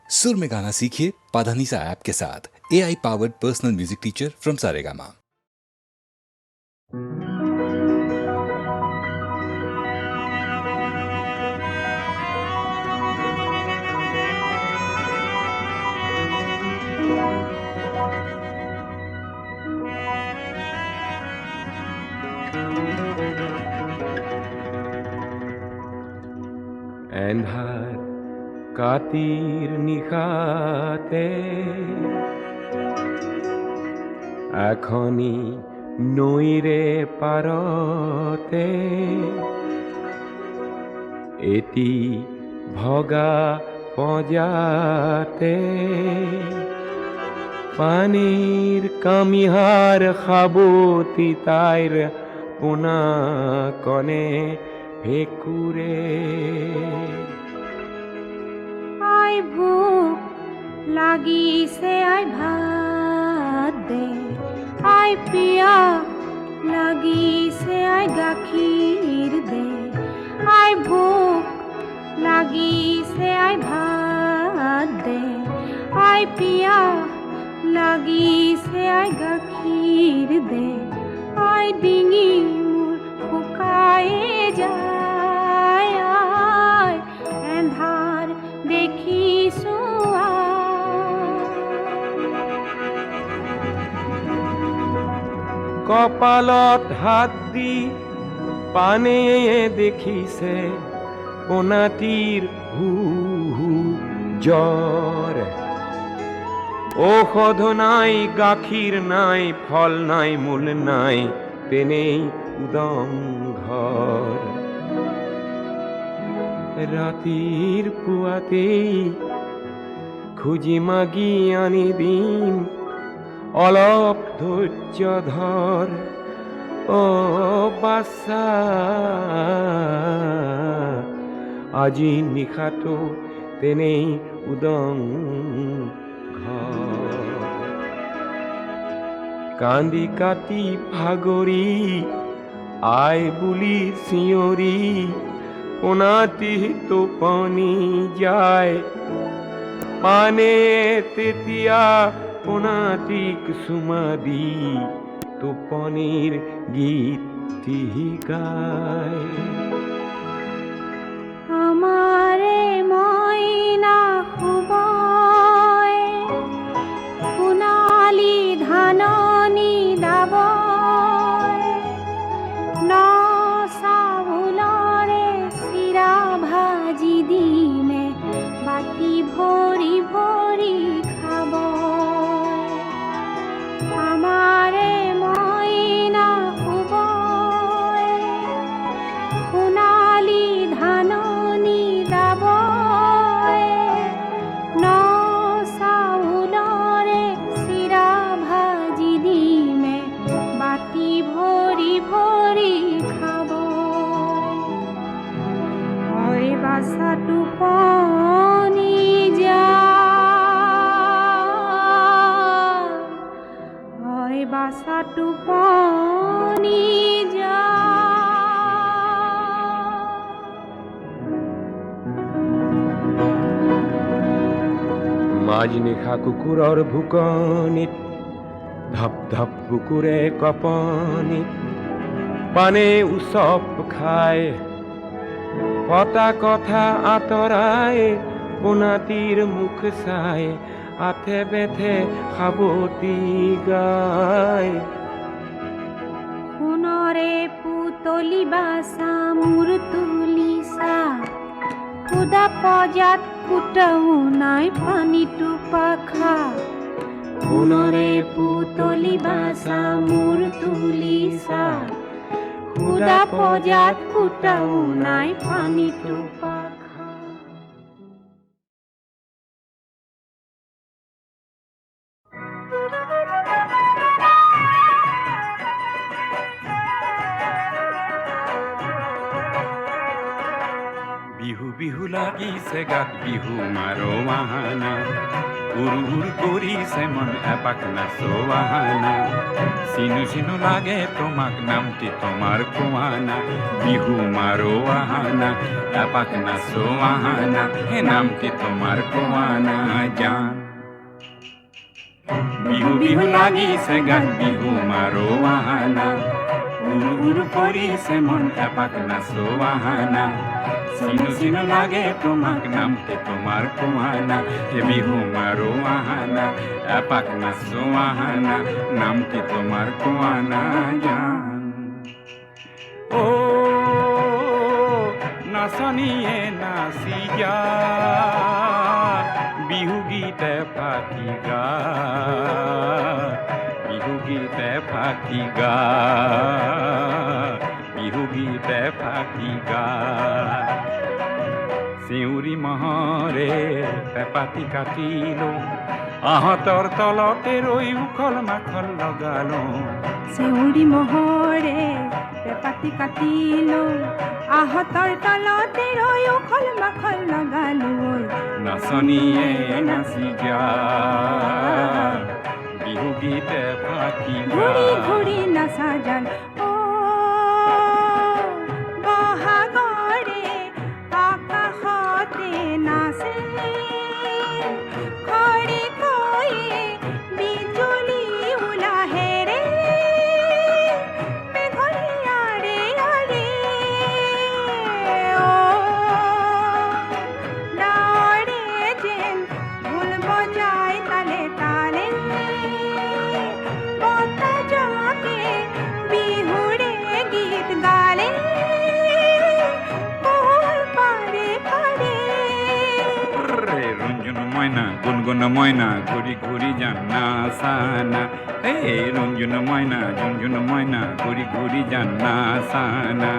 सुर में गाना सीखिए पाधानीसा ऐप के साथ। AI powered personal music teacher from Saregama. এন্ধার কাতির নিশাতে এখনি নৈরে পারতে এটি ভগা পজাতে পানির কামিহার খাবতি তাইর পোনা কনে ভেকুরে আয় ভুক লাগিছে আয় ভাত দে আয় পিয়া লাগিছে আয় গাখীর দে আয় ভুক লাগিছে আয় ভাত দে আয় পিয়া লাগিছে আয় গাখীর দে আয় ডিঙি মোৰ শুকায়ে যায় আয় এন্ধাৰ দেখিছো কপালত হাত দি পানে দেখিছে পোনাটির হু হু জ্বর ঔষধ নাই গাখীর নাই ফল নাই মূল নাই তেনেই উদম ঘর রাতির পুয়াতেই খুঁজি মাগি আনি দিম অলপ ধৈর্য ধর ও বাসা আজি নিশাটো তেনেই উদং ঘর কান্দি কাটি ভাগৰি আই বুলি চিঞৰি পোনাটি টোপনি যায় পানে তেতিয়া পোনাটিক চুমা দি টোপনিৰ গীতটি গায় আমাৰে মইনা শুবয় সোণালী ধাননি দাবয় ন চাউলৰে চিৰা ভাজি দিমে বাটি ভৰি ভৰি খাব আমাৰে মইনা শুবয় সোণালী ধাননি দাবয় ন চাউলৰে চিৰা ভাজি দিমে বাটি ভৰি ভৰি খাব হয় বাছা টোপনি যা হয় বাছা টোপনি যা মাজনিশা কুকুৰৰ ভুকনিত ধপ ধপ বুকুৰে কপনিত পানে উচপ খায় পতা কথা আঁতৰাই পোনাটিৰ মুখ চাই আথে বেথে সাবতি গায় সোণৰে পুতলি বাছা মোৰ তুলিছা খুদা পজাত ফুটাও নাই পানীটো পাখা সোণৰে পুতলি বাছা মোৰ তুলিছা খুদা পজাত ফুটাও নাই পানীটো পাখা বিহু বিহু লাগিছে গাত বিহু মাৰো মাহানা উৰু উৰু কৰিছে মন এপাক নাচোৱানা চিনু চিনু লাগে তোমাক নামটি তোমাৰ কোৱানা বিহু মাৰো আহানা এপাক নাচোৱানা হে নামটি তোমাৰ কোৱানা জান বিহু বিহু লাগিছে গান বিহু মাৰো আহানা উৰু উৰু কৰিছে মন এপাক নাচোৱানা চিনু চিনু লাগে তোমাক নামটি তোমাৰ কোৱানা হে বিহু মাৰো আহানা এপাক নাচোৱানা নামটি তোমাৰ কোৱানা জান ও নাচনীয়ে নাচি যা বিহু গীতে ফাঁকি গা বিহু গীতে ফাঁকি গা বিহু গীতে ফাঁকি গা চিউৰি মহৰে পেপাতি কাটিলো আহঁতৰ তলতে ৰৈ উখল মাখল লগালো চেউৰি মহৰে পেপাতি কাটিলো আহঁতৰ তলতে ৰৈ উখল মাখল লগালো নাচনীয়ে নাচি যা বিহু গীতে ফাঁকি ঘূৰি গা ঘূৰি নাচা জান অ বহাগৰে আকাশতে নাচে খৰি কৈয়ে বিজুলী উলাহেৰে মেঘলীয়াৰে আৰে অ ডাৱৰে যেন ঢোল বজাই তালে তালে বতাহজাকে বিহুৰে গীত গালে পোহৰ পাৰে পাৰে রে রঞ্জন ময়না গুনগুন ময়না ঘুরি ঘুরি যান নাচানা হে রঞ্জন ময়না ঝুনঝুন ময়না ঘুরি ঘুরি যান নাচানা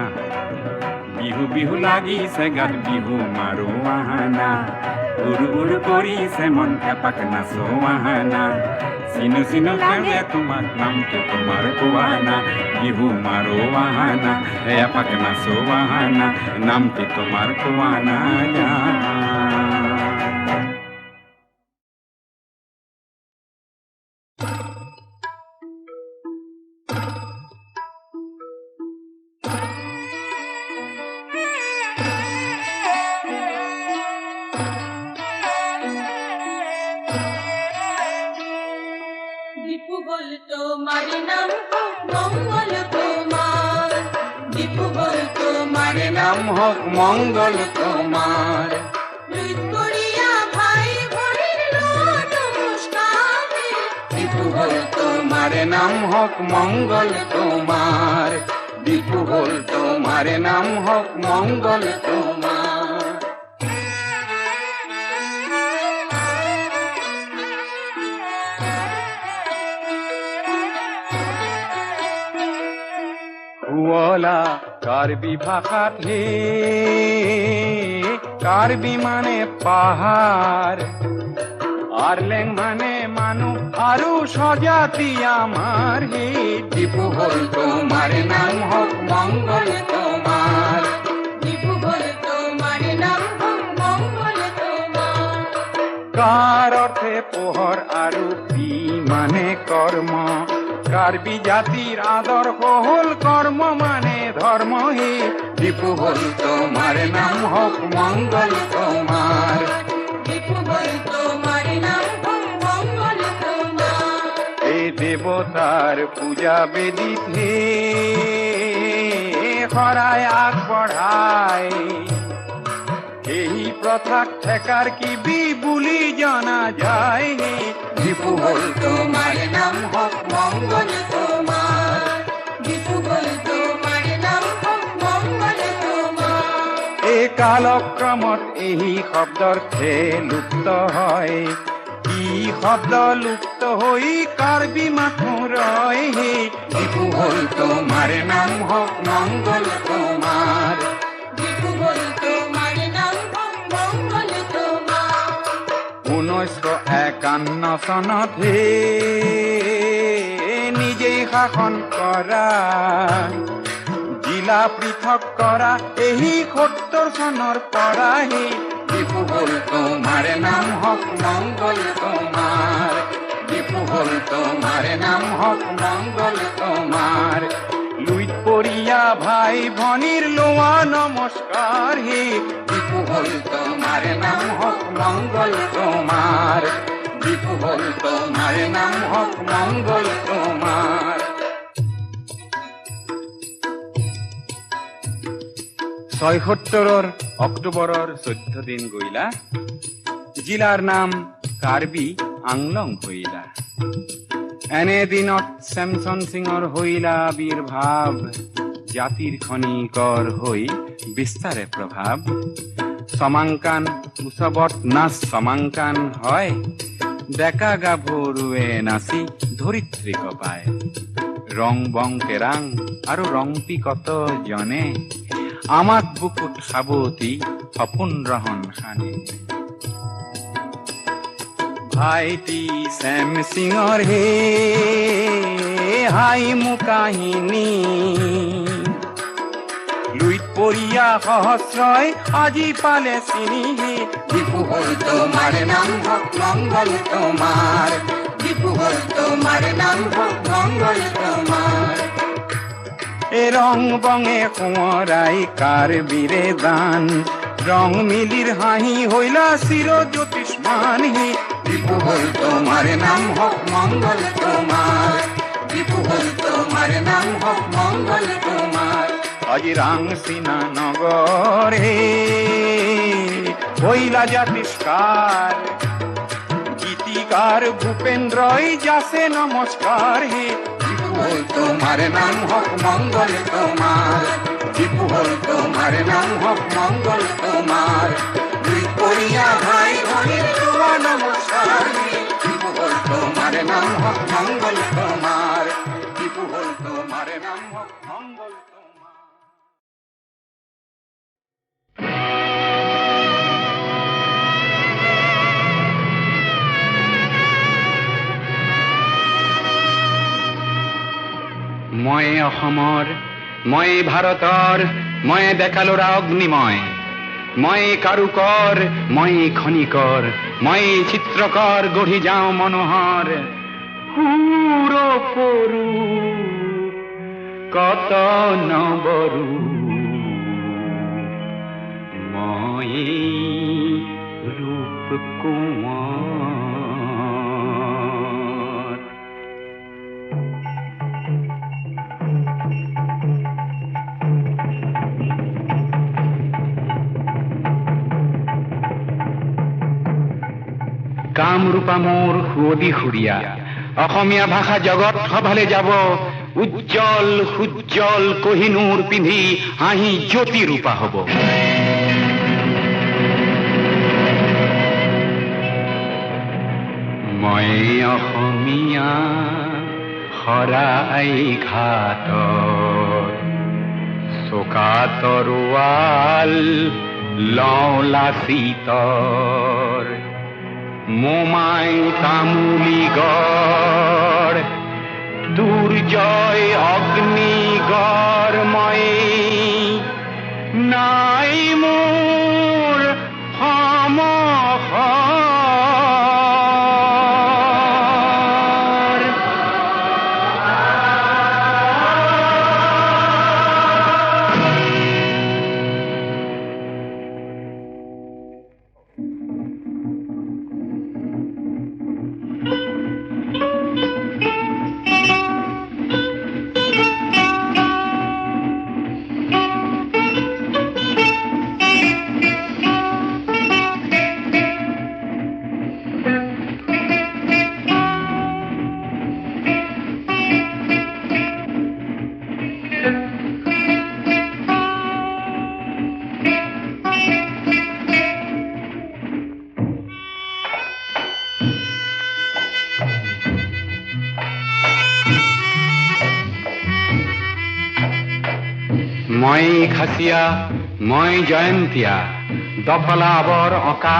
বিহু বিহু লাগিছে গাত বিহু মাৰো আহানা উৰু উৰু কৰিছে মন এপাক নাচো আহানা চিনু চিনু লাগে তোমাক নামটো তোমাৰ কোৱানা বিহু মাৰো আহানা এপাক নাচো আহানা নামটো তোমাৰ কোৱানা দীপু বল তোমার নাম মঙ্গল তোমার দীপু বল তোমার নাম হোক মঙ্গল তোমার লুইত করিয়া ভাই বোনের নমস্কারে দীপু বল তোমার নাম হোক মঙ্গল তোমার দীপু বল তোমার নাম হোক মঙ্গল তোমার হুয়লা কার্বি ভাষাত হে কার্বি মানে পাহাড় আরলেং মানে মানুষ আরু স্বজাতি আমার হে দীপু হল তোমার নাম হোক মঙ্গল তোমার দীপু বল তোমার নাম মঙ্গল তোমার কার অর্থে পোহর আরু পি মানে কর্ম কার্বি জাতির আদর্শ হল কর্ম মানে ধর্ম হে দীপু হল তোমার নাম হোক মঙ্গল তোমার দীপু বল তোমার নাম মঙ্গল তোমার এই দেবতার পূজা বেদিত হে খরায় আগ বঢ়ায় এই প্রথা ঠেকার কি বিবুলি জানা যায় হে দীপু হল তোমার নাম হোক মঙ্গল তোমার দীপু বল তোমার নাম মঙ্গল তোমার এই কালক্রমত এই শব্দৰ্থে লুপ্ত হয় কি শব্দ লুপ্ত হৈ কাৰ্বি মাথো ৰয় হে দীপু হল তোমাৰ নাম হোক মঙ্গল তোমাৰ দীপু বল তোমাৰ নাম মঙ্গল তোমাৰ 1951 চনত হে নিজেই শাসন কৰা জিলা পৃথক কৰা এই 70 চনৰ পৰা হে দীপু হল তোমাৰ নাম হোক মঙ্গল তোমাৰ হক মঙ্গল তোমার লুইত পড়িয়া ভাই ভনির লোয়া নমস্কার হে দীপু হল তোমার নাম হক মঙ্গল তোমার দীপু হল তোমার নাম হক মঙ্গল তোমার ৭৬ অক্টোবৰৰ ১৪ দিন গইলা জিলাৰ নাম কাৰ্বি আংলং হইলা এনে দিনত চেমচন সিঙৰ হইলা আবিৰ্ভাৱ জাতিৰ খনিকৰ হৈ বিস্তাৰে প্ৰভাৱ সমাংকান উৎসৱত নাচ সমাংকান হয় ডেকা গাভৰুৱে নাচি ধৰিত্ৰীক পায় ৰং বং কেৰাং আৰু ৰংপি কত জনে আমাক বুকুত সাবতি সপোন ৰহন খানে ভাইটি শ্যাম সিঙৰ হে হাই মো কাহিনী লুইত পড়িয়া সহস্ৰই আজি পালে চিনি হে দীপু হল তোমাৰ নাম হক মঙ্গল তোমাৰ দীপু হল তোমাৰ নাম হক মঙ্গল তোমাৰ এ ৰং বঙে কোঁৱৰাই কাৰ্বিৰে দান রং মিলির হাঁহি হইলা চির জ্যোতিষ্মান হে দীপু হল তোমার নাম হক মঙ্গল তোমার দীপু হল তোমার নাম হক মঙ্গল তোমার আজি রাংসিনা নগর হে হইলা জাতিষ্কার গীতিকার ভূপেন্দ্রই যাসে নমস্কার হে দীপু হল তোমার নাম হক মঙ্গল তোমার দীপু হল তোমার নাম হক মঙ্গল তোমার দুই পড়িয়া ভাই ভনির লোয়া নমস্কার হে দীপু হল তোমার নাম হক মঙ্গল তোমার দীপু হল তোমার নাম হক মঙ্গল তোমার মই অসমৰ মই ভাৰতৰ মই ডেকালোৰা অগ্নিময় মই কাৰুকৰ মই খনিকৰ মই চিত্ৰকৰ গঢ়ি যাওঁ মনোহৰ সুৰ পৰু কত নবৰু মই ৰূপ কোঁৱৰ কামৰূপা মোৰ সুৱদি সুৰীয়া অসমীয়া ভাষা জগত সভালে যাব উজ্জ্বল সুজ্জ্বল কহিনুৰ পিন্ধি হাঁহি জ্যোতি ৰূপা হব মই অসমীয়া শৰাই ঘাটত চোকা তৰোৱাল লওঁ লাচিতৰ মোমাই তামুলী গড় দুৰ্জয় অগ্নিগড় মই নাই মোৰ সমহৰ মই খাচিয়া মই জয়ন্তীয়া দফলা আবৰ অঁকা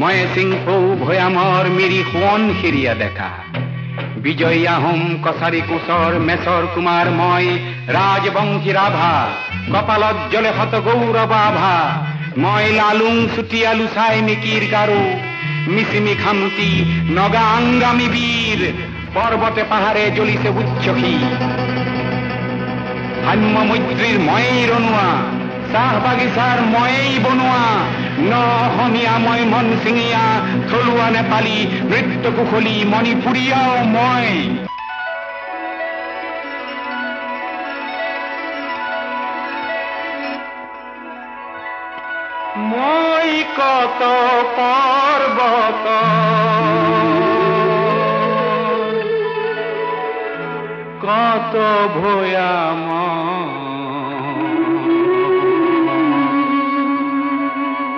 মই চিংফৌ ভৈয়ামৰ মিৰি সোৱন শিৰিয়া ডেকা বিজয়ী আহোম কছাৰী কোচৰ মেচৰ কুমাৰ মই ৰাজবংশী ৰাভা কপালত জ্বলে শত গৌৰৱ আভা মই লালুং চুতীয়া লুচাই মিকিৰ গাৰো মিচিমি খামতি নগা আংগামী বীৰ পৰ্বতে পাহাড়ে জ্বলিতে উচ্চকি হাম্য মৈত্ৰীৰ ময়েই ৰনুয়া চাহ বাগিচাৰ ময়েই বনোৱা ন অসমীয়া মই মন চিঙিয়া থলুৱা নেপালী নৃত্য কুশলী মণিপুৰীয়াও মই মই কত পৰ্বত কত ভৈয়াম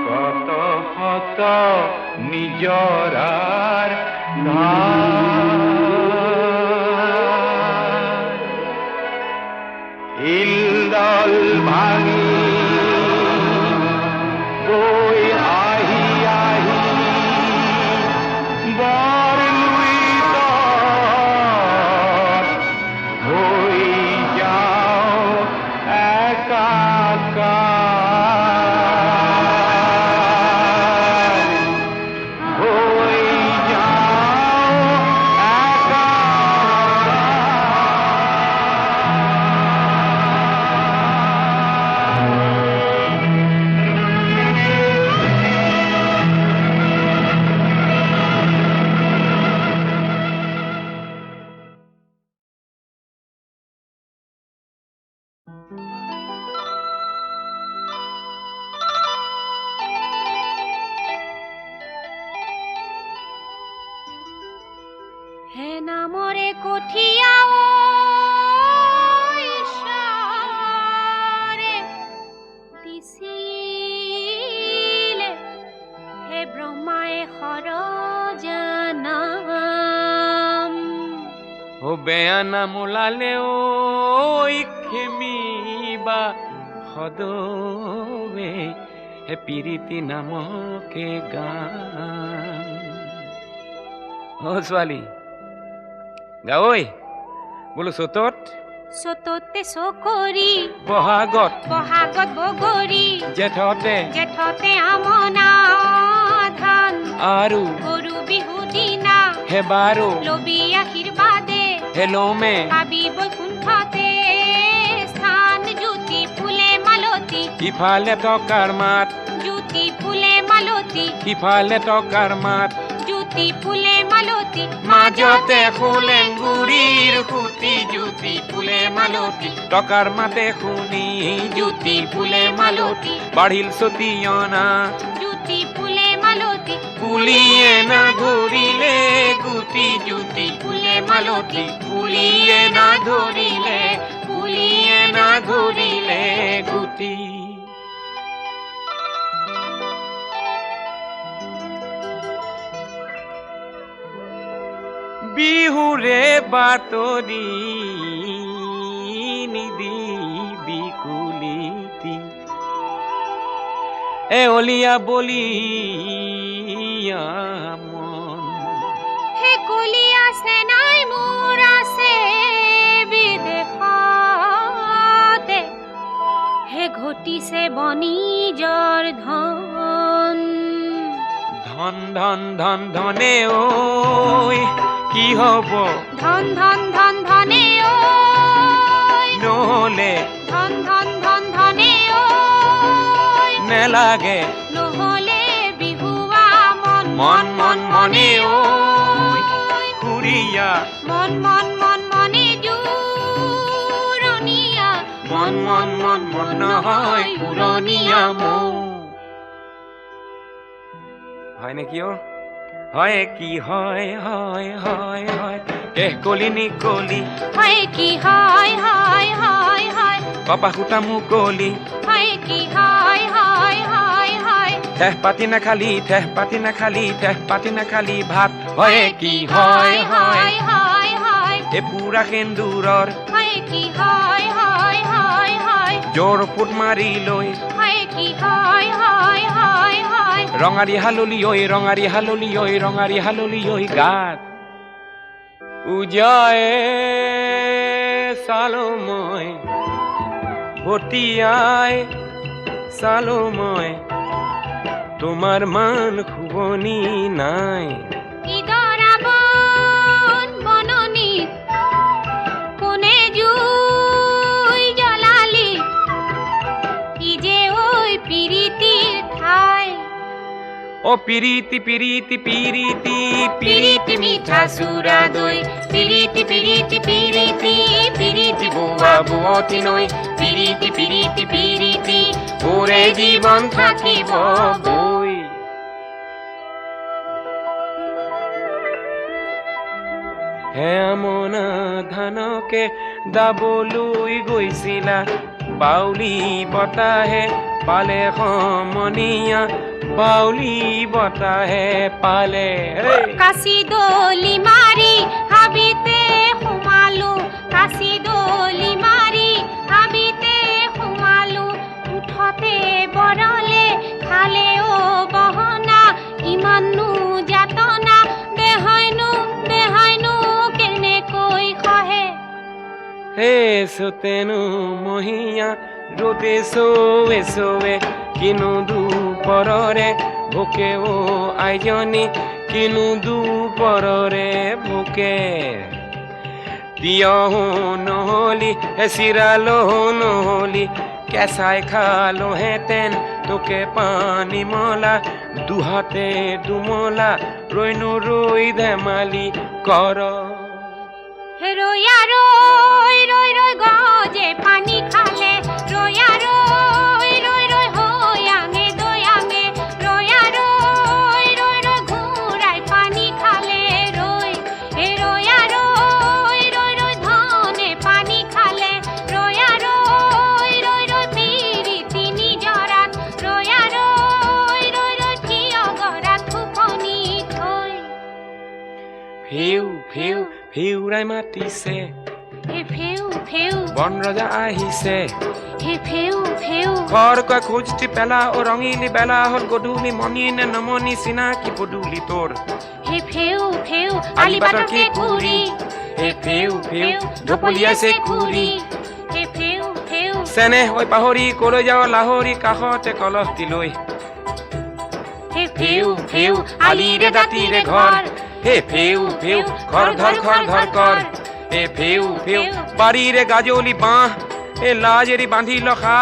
কত শত নিজৰাৰ ধাৰ ইলদল ভাঙি গৈ আহি আহি বৰ লুইত হৈ যাওঁ একাকাৰ হৈ যাওঁ হে নামৰে কঠীয়া ঐ ঈশ্বৰে দিছিলে হে ব্ৰহ্মাই সৰজানাম ও বেয়া নাম ওলালে ঐ খেমিবা সদৱে হে পিৰিতি নামকে গান ও ছোৱালী গা ঐ বোলো চতত চততে চকৰি বহাগত বহাগত বগৰী জেঠতে জেঠতে আমনা ধান আৰু গৰু বিহু দিনা হে বাৰো লবি আশীৰ্বাদে হেলমে পাবি বৈকুণ্ঠতে স্থান জ্যোতি ফুলে মালতী ইফালে টকাৰ মাত জ্যোতি ফুলে মালতী ইফালে টকাৰ মাত জ্যোতি ফুলে মালতী মাজতে ফুলেংগুৰিৰ সুতি জ্যোতি ফুলে মালতী টকাৰ মাতে শুনি জ্যোতি ফুলে মালতী বাঢ়িল চতিয়না জ্যোতি ফুলে মালতী পুলিয়ে না ধৰিলে গুটি জ্যোতি ফুলে মালতী পুলিয়ে না ধৰিলে পুলিয়ে না ধৰিলে গুটি বিহুৰে বাতৰি নিদিবি কুলিতি এওলিয়া বলিয়া মন হে কলি আছে নাই মোৰ আছে বিদেশতে হে ঘটিছে বনিজৰ ধন ধন ধন ধন ধনে ঐ কি হব ধন ধন ধন ধনে ঐ নহলে ধন ধন ধন ধনে ঐ নেলাগে নহলে বিহুৱা মন মন মন মনে ঐ খুৰীয়া মন মন মন মনে জুৰণীয়া মন মন মন মন নহয় পুৰণীয়া মৌ হয় নেকি অ হয় কি হয় হয় হয় হয় কেহ কলি নিকলি হয় কি হয় হয় হয় হয় কপা সূতা মুকলি হয় কি হয় হয় হয় হয় ঠেহ পাতি নাখালি ঠেহ পাতি নাখালি ঠেহ পাতি নাখালি ভাত হয় কি হয় হয় হয় হয় এ পুৰা সেন্দুৰৰ হয় কি হয় হয় হয় হয় জোৰ ফুট মাৰি লৈ হয় কি হয় হয় হয় হয় ৰঙাৰী হাললি ঐ ৰঙাৰী হাললি ঐ ৰঙাৰী হাললি ঐ গাত উজায়ে চালো মই ভতিয়াই চালো মই তোমাৰ মান শুৱনি নাই ইদৰা বন বননি ও পিরিতি পিরিতি পিরিতি পিরিতি মিঠা সুরা দই পিরিতি পিরিতি পিরিতি পিরিতি বুয়া বুয়তি নই পিরিতি পিরিতি পিরিতি ওরে জীবন থাকিব বই হে আমনা ধানকে দাবলৈ গৈছিলা বাউলি বতাহে পালে সমনীয়া বাউলি বতাহে পালে কাশি দলি মারি হাবিতে সোমালো কাশি দলি মারি হাবিতে সোমালো উঠতে বৰলে খালে ও বহনা ইমানো যাতনা দেহাইনো কেনেকৈ খহে হে সুতেনো মহিয়া রোদে সোৱে সোৱে কিনো দুপৰৰে ভোকে ও আইজনী কিনো দুপৰৰে ভোকে দিয়হো নহলি চিৰালো নহলি কেঁচাই খালো হেতেন তোকে পানী মলা দুহাতে দুমলা ৰৈনো ৰৈ ধেমালি কৰ রইয়া রই রই রই গজে পানি খালে রইয়া রই রই রই হয়াঙে দয়াঙে রইয়া রই রই রই ঘুরাই পানি খালে রই হে রইয়া রই রই রই ধনে পানি খালে রইয়া রই রই রই পিরিতি নিজরাত রইয়া রই রই রই থিয় গরাত ফুকনি থৈ ফিউ ফিউ ফিউৰাই মাতিছে হে ফেউ ফেউ বন ৰজা আহিছে হে ফেউ ফেউ ঘৰ কৈ খোজটি পেলা ও ৰঙিলি বেলা হ'ল গধূলি মনি নে নমনি চিনাকি পদূলি তোৰ হে ফেউ ফেউ আলিবাটৰ কেঁকুৰি হে ফিউ ফিউ ঢপলিয়াইছে কুৰি হে ফেউ ফেউ চেনেহ ঐ পাহৰি কলৈ যাওঁ লাহৰি কাষতে কলহটি লৈ হে ফিউ ফিউ আলিৰে দাঁতিৰে ঘৰ হে ফিউ ফিউ ঘৰ ধৰ কৰ হে ফিউ ফিউ বাৰীৰে গাজলি বাঁহ এ লাজেৰি বান্ধি লখা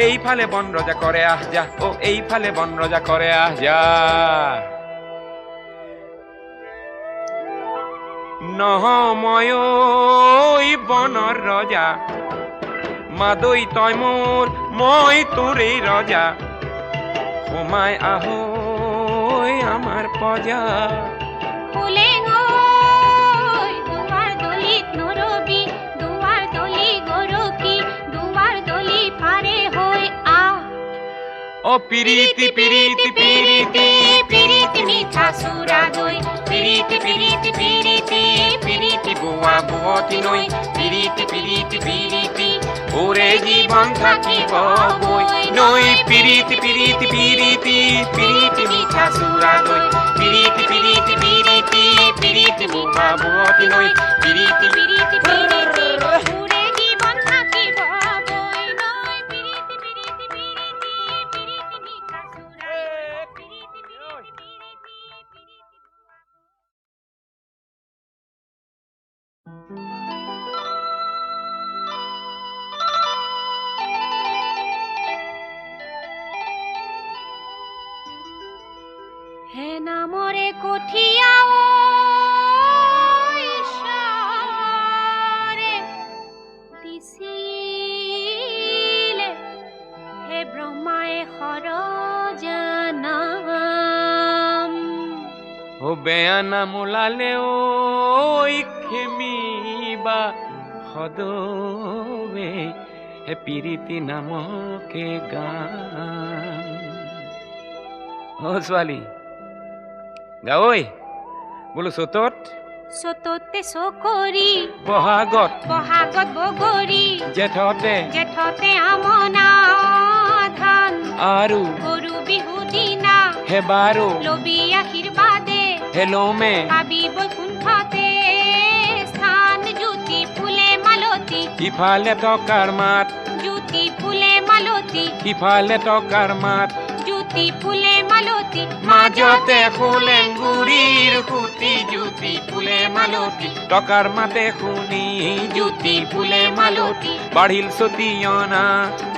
এইফালে বন ৰজা কৰে আহ যা ও এইফালে বন ৰজা কৰে আহ যা নহ মই বনৰ ৰজা মাদৈ তই মোৰ মই তোৰেই ৰজা সোমাই আহৈ আমাৰ পজা ফুলেং ঐ দুৱাৰ দলিত নৰবি দুৱাৰ দলি গৰকি দুৱাৰ দলি পাৰে হৈ আহ ও পিৰিতি পিৰিতি পিৰিতি পিৰিতি মিঠা সুৰা দৈ পিৰিতি পিৰিতি পিৰিতি পিৰিতি বুৱা বুৱতি নৈ পিৰিতি পিৰিতি পিৰিতি ওৰে জীৱন থাকিব বৈ নৈ পিৰিতি পিৰিতি পিৰিতি পিৰিতি মিঠা চুৰা দৈ পিৰিতি পিৰিতি পিৰিতি পিৰিতি বুৱা বুৱতি নৈ পিৰিতি পিৰিতি পিৰিতি ওৰে জীৱন থাকিব বৈ নৈ পিৰিতি পিৰিতি পিৰিতি পিৰিতি মিঠা সুৰা দৈ পিৰিতি পিৰিতি পিৰিতি হে নামৰে কঠিয়া ঈশ্বৰে দিছিলে হে ব্ৰহ্মাই সৰজানাম ও বেয়া নাম ওলালে ঐ খেমিবা সদৱে হে পিৰিতি নামকে গান ও ছোৱালী গা ঐ বোলো চতত চততে চকৰি বহাগত বহাগত বগৰী জেঠতে জেঠতে আমনা ধান আৰু গৰু বিহু দিনা হে বাৰো লবি আশীৰ্বাদে হেলমে পাবি বৈকুণ্ঠতে স্থান জ্যোতি ফুলে মালতী ইফালে টকাৰ মাত জ্যোতি ফুলে মালতী ইফালে টকাৰ মাত জ্যোতি ফুলে মালতী মাজতে ফুলেংগুৰিৰ সুতি জ্যোতি ফুলে মালতী টকাৰ মাতে শুনি জ্যোতি ফুলে মালতী বাঢ়িল চতিয়না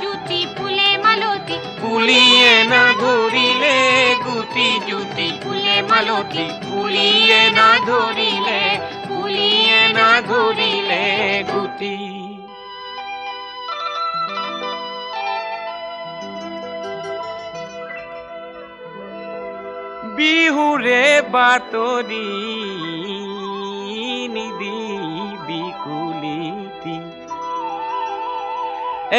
জ্যোতি ফুলে মালতী কুলিয়ে না ধরিলে গুটি জুটি ফুলে মালতী কুলিয়ে না ধরিলে গুটি বিহুৰে বাতৰি নিদিবি কুলিতি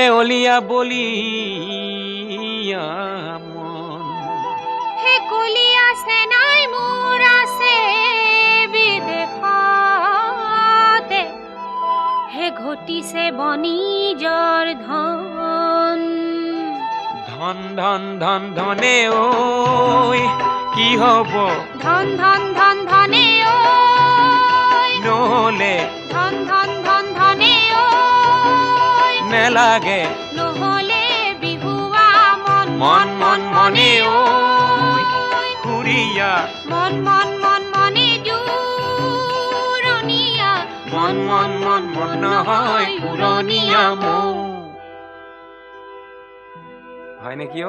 এওলিয়া বলিয়া মন হে কলি আছে নাই মোৰ আছে বিদেশতে হে ঘটিছে বণিজৰ ধন ধন ধন ধন ধনে ঐ কি হব ধন ধন ধন ধনে ঐ নহলে ধন ধন ধন ধনে ঐ নেলাগে নহলে বিহুৱা মন মন মন মনে ঐ খুৰিয়া মন মন মন মনে জুৰণীয়া মন মন মন মন নহয় পুৰণীয়া মন হয় নেকি অ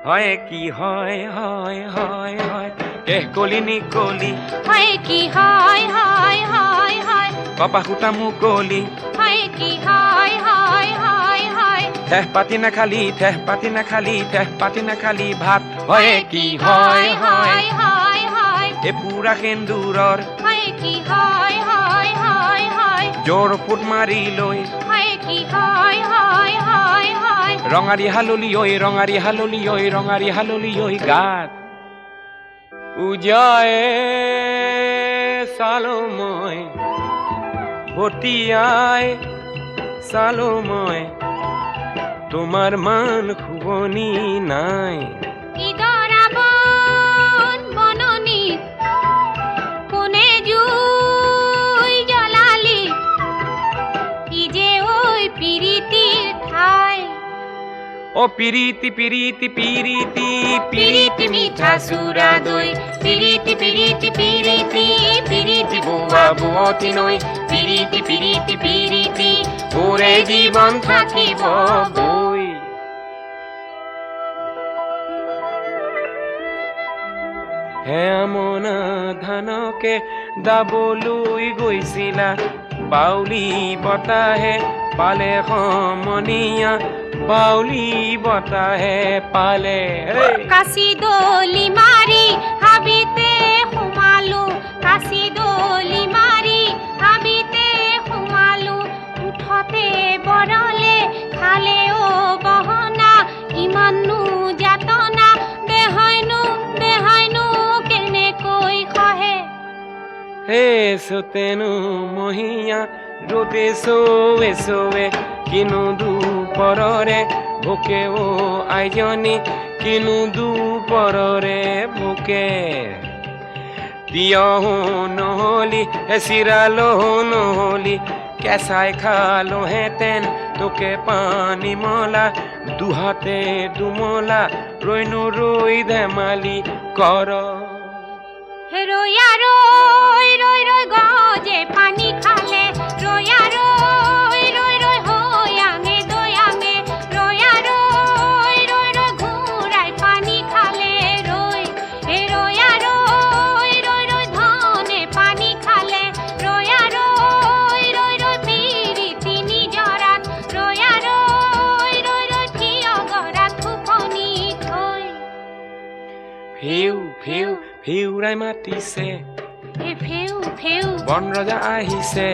হয় কি হয় হয় হয় হয় কেহ কলি নিকলি হয় কি হয় হয় হয় হয় কপা সূতা মুকলি হয় কি হয় হয় হয় হয় ঠেহ পাতি নাখালি ঠেহ পাতি নাখালি ঠেহ পাতি নাখালি ভাত হয় কি হয় হয় হয় হয় এ পুৰা সেন্দুৰৰ হয় কি হয় হয় হয় হয় জোৰ ফুট মাৰি লৈ হয় কি হয় হয় হয় হয় ৰঙাৰী হাললি ঐ ৰঙাৰী হাললি ঐ ৰঙাৰী হাললি ঐ গাত উজায়ে চালো মই ভটিয়াই চালো মই তোমাৰ মান শুৱনি নাই ইদৰা বন বননি কোনে জুই জ্বলালি কি যে ওই পিৰিতিৰ ঠাই ও পিৰিতি পিৰিতি পিৰিতি পিৰিতি মিঠা চুৰা দৈ পিৰিতি পিৰিতি পিৰিতি পিরিতি বুয়া বুয়তি নৈ পিরিতি পিরিতি পিরিতি ওরে জীবন থাকিব বৈ হে আমনা ধানকে দাবলৈ গৈছিলা বাউলি বতাহে পালে সমনীয়া বাউলি বতাহে পালে কাশি দলি মাৰি হাবিতে সোমালো কাশি দলি মাৰি হাবিতে সোমালো উঠতে বৰলে খালে অ গহনা ইমানো যাতনা দেহাইনো কেনেকৈ সহে হে সোতেনো মহিয়া ৰোতে চৌৱে চৌৱে কিনো দুপৰৰে ভোকে অ আইজনী কিনো দুপৰৰে ভোকে তিয়হো নহলি চিৰালহো নহলি কেঁচাই খালোহেঁতেন তোকে পানী মলা দুহাতে দুমলা ৰৈনো ৰৈ ধেমালি কৰ হে ৰৈয়া ৰৈ ৰৈ ৰৈ গজে পানী খালে ৰৈয়া ৰৈ ৰৈ ৰৈ হৈয়াঙে দৈয়াঙে ৰৈয়া ৰৈ ৰৈ ৰৈ ঘূৰাই পানী খালে ৰৈ হে ৰৈয়া ৰৈ ৰৈ ৰৈ ধনে পানী খালে ৰৈয়া ৰৈ ৰৈ ৰৈ পিৰিতি নিজৰাত ৰৈয়া ৰৈ ৰৈ ৰৈ থিয় গৰাত ফুকনি থৈ ফিউ ফিউ ফিউৰাই মাতিছে হে ফেউ ফেউ বন ৰজা আহিছে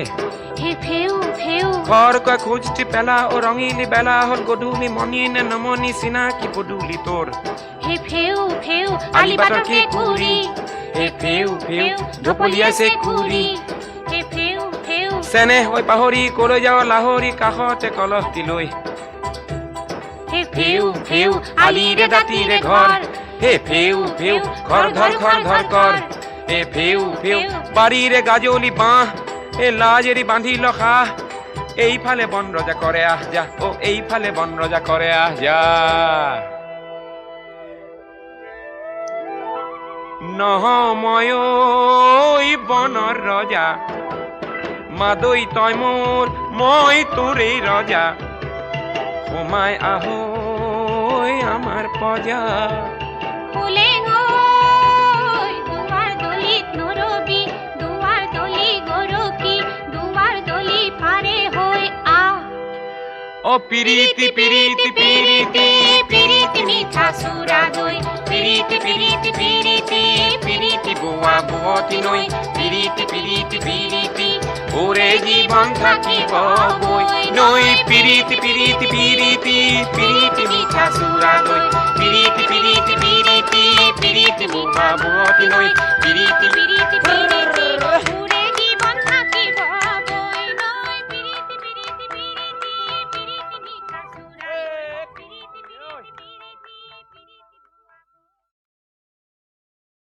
হে ফেউ ফেউ খৰকৈ খোজটি পেলা ও ৰঙিলি বেলা হ'ল গধূলি মনি নে নমনি চিনাকি পদূলি তোৰ হে ফেউ ফেউ আলিবাটৰ কেঁকুৰি হে ফিউ ফিউ ঢপলিয়াইছে কুৰি হে ফেউ ফেউ চেনেহ হৈ পাহৰি কলৈ যাওঁ লাহৰি কাষতে কলহটি লৈ হে ফিউ ফিউ আলিৰে দাঁতিৰে ঘৰ হে ফিউ ফিউ ঘৰ ঘৰ ঘৰ ঘৰ কৰ হে ফিউ ফিউ বাৰীৰে গাজলি বাঁহ এ লাজেৰি বান্ধি লখা এইফালে বন ৰজা কৰে আহ যা ও এইফালে বন ৰজা কৰে আহ যা নহময় বনৰ ৰজা মাদৈ তই মোৰ মই তোৰেই ৰজা সোমাই আহৈ আমাৰ আমার পজা ফুলে গই দুয়ার দলিত নরবি দুয়ার দলি গরকি দুয়ার দলি পারে হই আ ও পিরিতি পিরিতি পিরিতি পিরিতি মিঠা সুরা দই পিরিতি পিরিতি পিরিতি পিরিতি বুয়া বুয়তি নই পিরিতি পিরিতি পিরিতি ওরে জীবন থাকিব বই নই পিরিতি পিরিতি পিরিতি পিরিতি মিঠা সুরা দই পিরিতি পিরিতি পিরিতি পিরিতি বুয়া বুয়তি নই পিরিতি পিরিতি পিরিতি